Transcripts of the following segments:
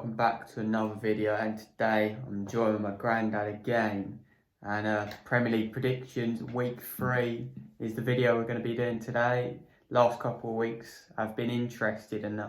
welcome back to another video, and today I'm joined with my granddad again, and Premier League predictions week 3 is the video we're going to be doing today. Last couple of weeks I've been interested, and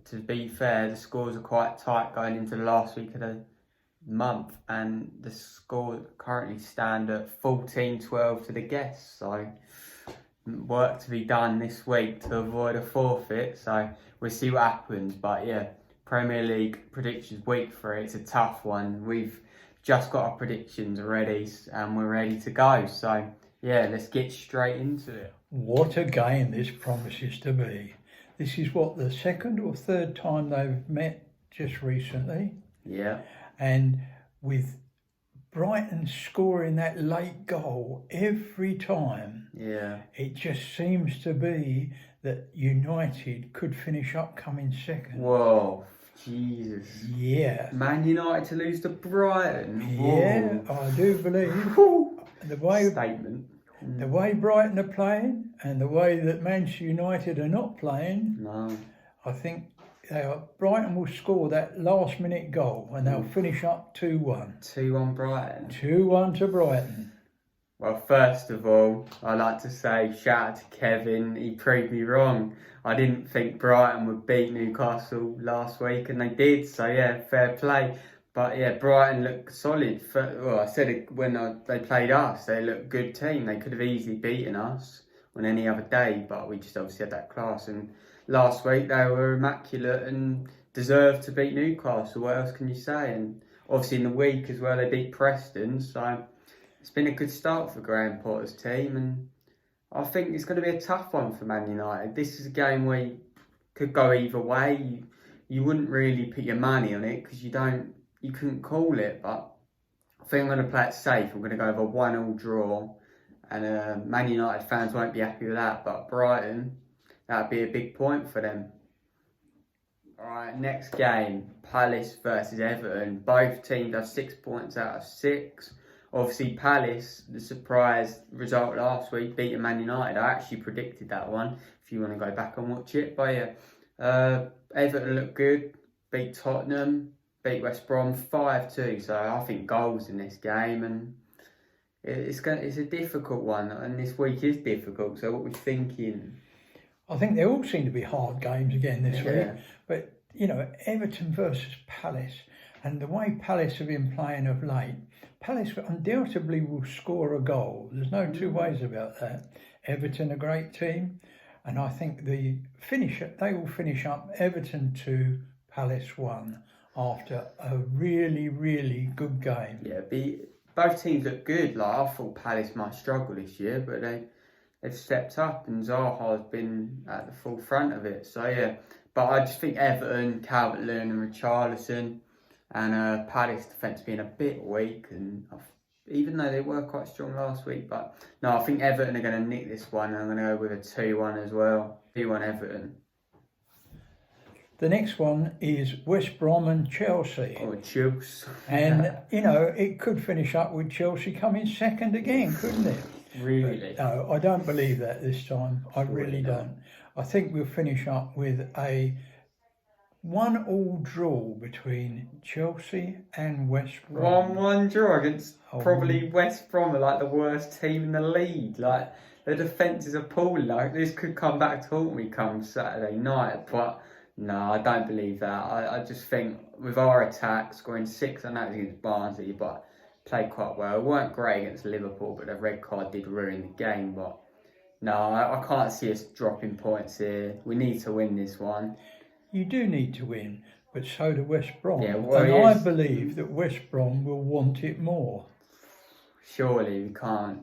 to be fair, the scores are quite tight going into the last week of the month, and the scores currently stand at 14-12 to the guests, so work to be done this week to avoid a forfeit, so we'll see what happens. But yeah, Premier League predictions week 3, it's a tough one. We've just got our predictions ready and we're ready to go, so yeah, let's get straight into it. What a game this promises to be. This is what, the second or third time they've met just recently? Yeah. And with Brighton scoring that late goal every time, yeah, it just seems to be that United could finish up coming second. Whoa, Jesus. Yeah. Man United to lose to Brighton. Yeah, whoa. I do believe the way Statement. The way Brighton are playing and the way that Manchester United are not playing, No. I think Brighton will score that last minute goal and they'll finish up 2-1. 2-1 Brighton. 2-1 to Brighton. Well, first of all, I'd like to say shout out to Kevin. He proved me wrong. I didn't think Brighton would beat Newcastle last week, and they did. So yeah, fair play. But yeah, Brighton looked solid. Well, I said it when they played us. They looked a good team. They could have easily beaten us on any other day, but we just obviously had that class. And last week they were immaculate and deserved to beat Newcastle. What else can you say? And obviously in the week as well, they beat Preston. So it's been a good start for Graham Potter's team, and I think it's going to be a tough one for Man United. This is a game where you could go either way. You wouldn't really put your money on it because you couldn't call it, but I think I'm going to play it safe. I'm going to go over 1-1 draw, and Man United fans won't be happy with that, but Brighton, that'd be a big point for them. Alright, next game, Palace versus Everton. Both teams have 6 points out of 6. Obviously, Palace, the surprise result last week, beating Man United. I actually predicted that one, if you want to go back and watch it. But yeah, Everton looked good, beat Tottenham, beat West Brom 5-2. So I think goals in this game, and it's a difficult one, and this week is difficult. So what we're thinking? I think they all seem to be hard games again this week. But, you know, Everton versus Palace, and the way Palace have been playing of late, Palace undoubtedly will score a goal. There's no two ways about that. Everton, a great team, and I think they will finish up Everton 2, Palace 1 after a really, really good game. Yeah, both teams look good. Like, I thought Palace might struggle this year, but they've stepped up, and Zaha's been at the forefront of it. So yeah, but I just think Everton, Calvert-Lewin and Richarlison, and Palace defence being a bit weak, and even though they were quite strong last week, but no, I think Everton are going to nick this one, and I'm going to go with a 2-1 as well. 2-1 Everton. The next one is West Brom and Chelsea. Oh, Chelsea. And, you know, it could finish up with Chelsea coming second again, couldn't it? Really? But, no, I don't believe that this time. I really don't. I think we'll finish up with a 1-1 draw between Chelsea and West Brom. 1-1 draw against probably West Brom, are like the worst team in the league. Like, the defence is appalling. Like, this could come back to haunt me come Saturday night, but no, I don't believe that. I just think with our attack, scoring 6, I know it's against Barnsley, but played quite well. It weren't great against Liverpool, but the red card did ruin the game. But no, I can't see us dropping points here. We need to win this one. You do need to win, but so do West Brom. Yeah, well, and I believe that West Brom will want it more. Surely we can't.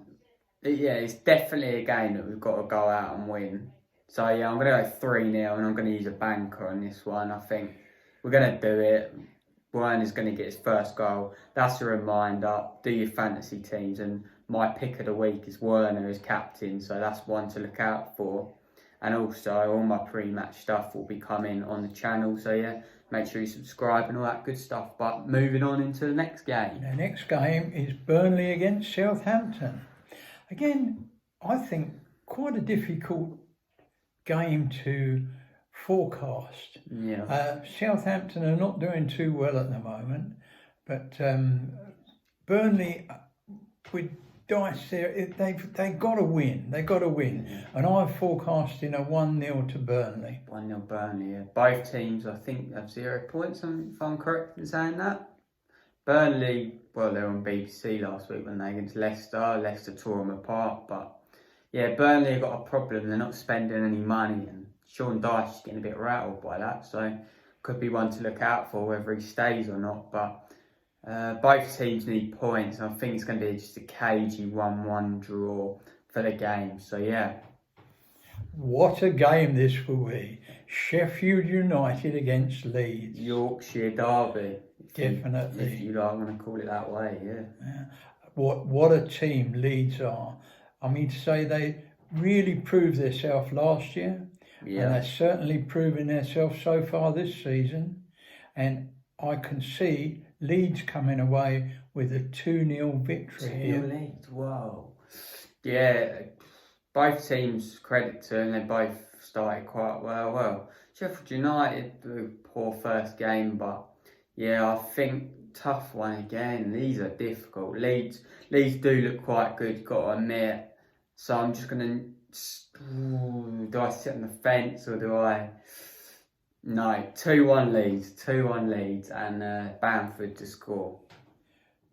Yeah, it's definitely a game that we've got to go out and win. So yeah, I'm going to go 3-0, and I'm going to use a banker on this one. I think we're going to do it. Werner's going to get his first goal. That's a reminder. Do your fantasy teams, and my pick of the week is Werner as captain, so that's one to look out for. And also, all my pre-match stuff will be coming on the channel. So yeah, make sure you subscribe and all that good stuff. But moving on into the next game. The next game is Burnley against Southampton. Again, I think quite a difficult game forecast. Yeah. Southampton are not doing too well at the moment, but Burnley, with dice there, they've got to win. They've got to win. And I'm forecasting a 1-0 to Burnley. 1-0 Burnley, yeah. Both teams, I think, have 0 points, if I'm correct in saying that. Burnley, well, they were on BBC last week when they against Leicester. Leicester tore them apart, but yeah, Burnley have got a problem. They're not spending any money, and Sean Dyche is getting a bit rattled by that, so could be one to look out for whether he stays or not. But both teams need points, and I think it's going to be just a cagey 1-1 draw for the game. So yeah. What a game this will be. Sheffield United against Leeds. Yorkshire derby. Definitely. If you like, I'm going to call it that way, yeah. What a team Leeds are. I mean, to say they really proved themselves last year, and they're certainly proving themselves so far this season. And I can see Leeds coming away with a 2-0 victory. 2-0 Leeds, wow. Yeah, both teams, credit to them, they both started quite well. Well, Sheffield United, a poor first game, but yeah, I think tough one again. These are difficult. Leeds do look quite good, got to admit. So I'm just going to... Do I sit on the fence or do I... No, 2-1 Leeds and Bamford to score.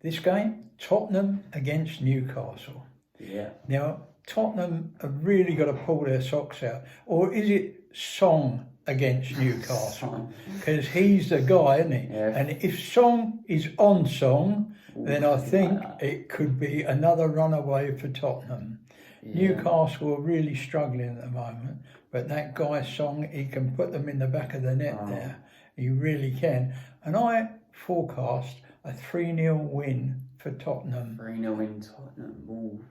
This game, Tottenham against Newcastle. Yeah. Now, Tottenham have really got to pull their socks out. Or is it Song against Newcastle? Because he's the guy, isn't he? Yeah. And if Song is on Song, then I think it could be another runaway for Tottenham. Yeah. Newcastle are really struggling at the moment, but that guy Song, he can put them in the back of the net there. He really can. And I forecast a 3-0 win for Tottenham. 3-0 win Tottenham. Ooh.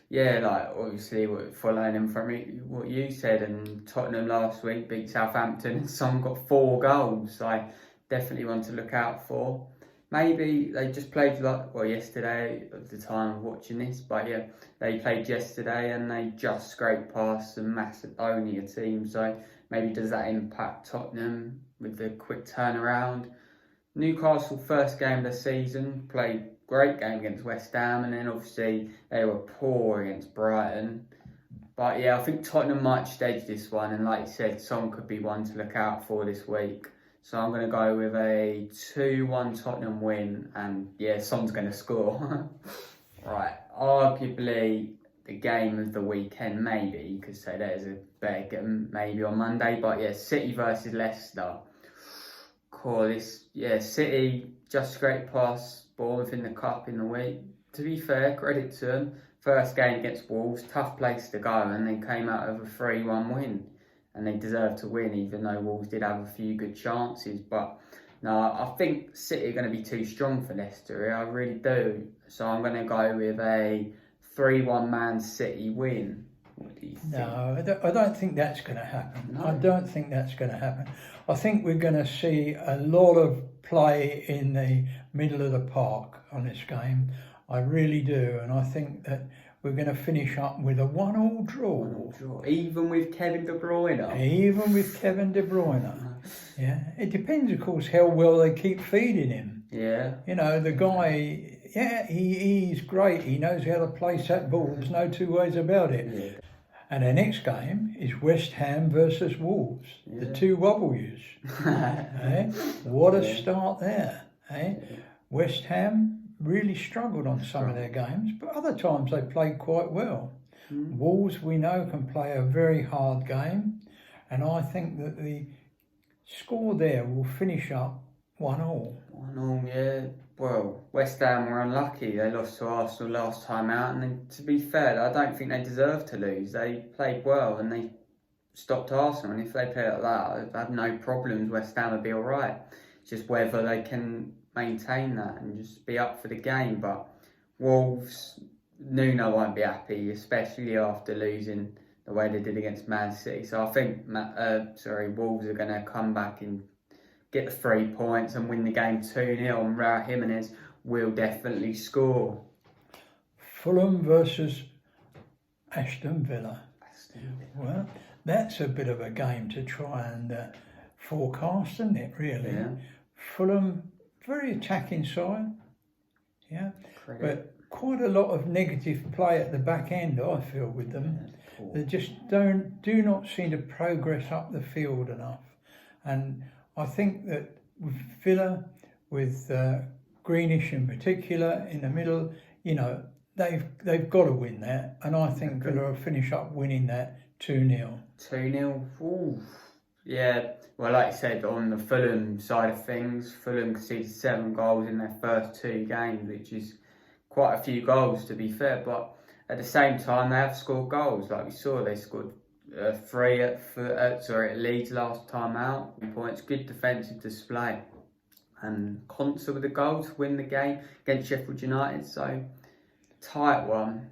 Yeah, like obviously following from what you said, and Tottenham last week beat Southampton and Son got 4 goals. So I definitely want to look out for. Maybe they just played yesterday at the time of watching this, but yeah, they played yesterday and they just scraped past a Macedonia team. So maybe does that impact Tottenham with the quick turnaround? Newcastle first game of the season, played great game against West Ham, and then obviously they were poor against Brighton. But yeah, I think Tottenham might stage this one, and like you said, Son could be one to look out for this week. So I'm going to go with a 2-1 Tottenham win, and yeah, Son's going to score. Right, arguably the game of the weekend, maybe you could say that is a better game, maybe on Monday. But yeah, City versus Leicester. City just scraped past Bournemouth in the cup in the week. To be fair, credit to them. First game against Wolves, tough place to go, and they came out of a 3-1 win. And they deserve to win, even though Wolves did have a few good chances. But no, I think City are going to be too strong for Leicester. I really do. So I'm going to go with a 3-1 Man City win. What do you think? No, I don't think that's going to happen. No. I don't think that's going to happen. I think we're going to see a lot of play in the middle of the park on this game. I really do. And I think that we're going to finish up with a 1-1 draw. Even with Kevin De Bruyne? Even with Kevin De Bruyne. Yeah. It depends, of course, how well they keep feeding him. Yeah. You know, the guy, he's great. He knows how to place that ball. There's no two ways about it. Yeah. And the next game is West Ham versus Wolves. Yeah. The two W's. What a start there. Yeah. West Ham really struggled on some of their games, but other times they played quite well. Wolves, we know, can play a very hard game, and I think that the score there will finish up 1-1. 1-1, yeah. Well, West Ham were unlucky. They lost to Arsenal last time out, and to be fair, I don't think they deserved to lose. They played well and they stopped Arsenal, and if they play like that, I have no problems. West Ham would be all right. It's just whether they can maintain that and just be up for the game. But Wolves, Nuno won't be happy, especially after losing the way they did against Man City. So I think Wolves are going to come back and get the 3 points and win the game 2-0, and Raul Jimenez will definitely score. Fulham versus Aston Villa. Well, that's a bit of a game to try and forecast, isn't it, really? Yeah. Fulham, very attacking side, yeah, but quite a lot of negative play at the back end, I feel, with them. They just do not seem to progress up the field enough. And I think that with Villa, with Greenish in particular in the middle, you know, they've got to win that, and I think Villa will finish up winning that 2-0. 2-0. Ooh. Yeah. Well, like you said, on the Fulham side of things, Fulham conceded 7 goals in their first 2 games, which is quite a few goals, to be fair. But at the same time, they have scored goals. Like we saw, they scored 3 at Leeds last time out. Points, good defensive display, and Conser with the goal to win the game against Sheffield United. So tight one,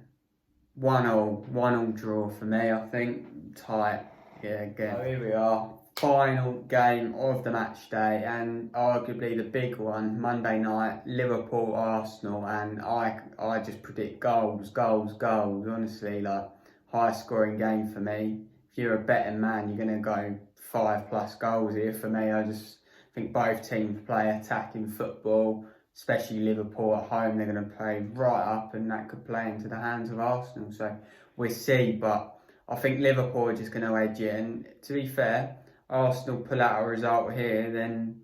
1-1 draw for me. I think tight. Yeah, again. So here we are, final game of the match day, and arguably the big one, Monday night, Liverpool Arsenal, and I just predict goals. Honestly, like high scoring game for me. If you're a betting man, you're gonna go 5+ goals here. For me, I just think both teams play attacking football, especially Liverpool at home. They're going to play right up, and that could play into the hands of Arsenal. So we'll see, but I think Liverpool are just going to edge it. And to be fair, Arsenal pull out a result here, then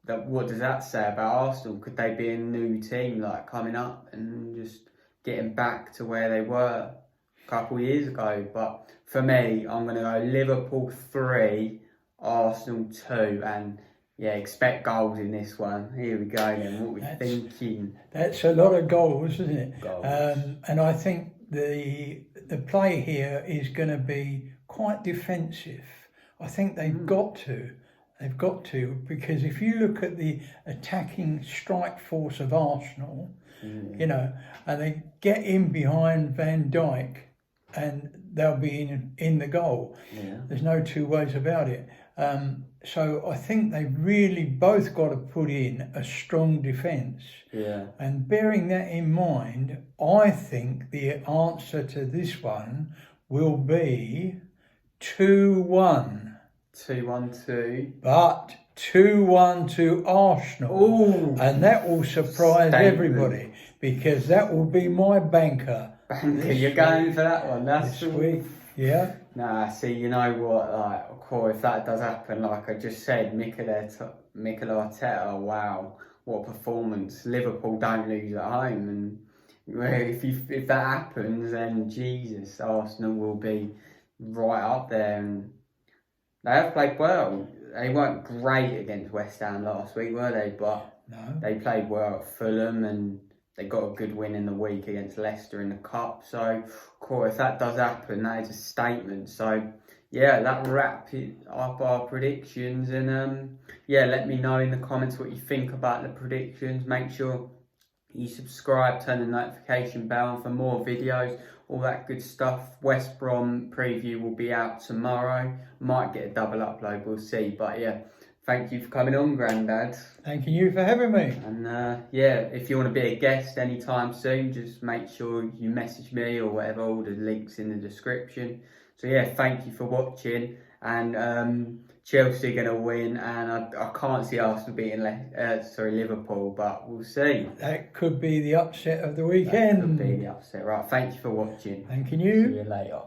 what does that say about Arsenal? Could they be a new team, like coming up and just getting back to where they were a couple of years ago? But for me, I'm going to go Liverpool 3, Arsenal 2, and yeah, expect goals in this one. Here we go then. What we're thinking. That's a lot of goals, isn't it? Goals. And I think the play here is going to be quite defensive. I think they've got to. They've got to, because if you look at the attacking strike force of Arsenal, you know, and they get in behind Van Dijk, and they'll be in the goal. Yeah. There's no two ways about it. So I think they've really both got to put in a strong defence. Yeah. And bearing that in mind, I think the answer to this one will be 2-1. 2-1-2. But 2-1 to Arsenal. Ooh. And that will surprise everybody, because that will be my banker. Banker, you're going for that one? That's this week. Yeah. Nah, see, you know what, like, of course, if that does happen, like I just said, Mikel Arteta, wow, what a performance. Liverpool don't lose at home, and if that happens, then Jesus, Arsenal will be right up there. And they have played well. They weren't great against West Ham last week, were they? But No. they played well at Fulham, and they got a good win in the week against Leicester in the Cup. So, of course, if that does happen, that is a statement. So, yeah, that wraps up our predictions. And, yeah, let me know in the comments what you think about the predictions. Make sure you subscribe, turn the notification bell on for more videos, all that good stuff. West Brom preview will be out tomorrow. Might get a double upload, we'll see. But, yeah. Thank you for coming on, Grandad. Thanking you for having me. And yeah, if you want to be a guest anytime soon, just make sure you message me or whatever. All the links in the description. So yeah, thank you for watching. And Chelsea are going to win, and I can't see Arsenal beating Liverpool, but we'll see. That could be the upset of the weekend. That could be the upset. Right, thank you for watching. Thanking you. See you later.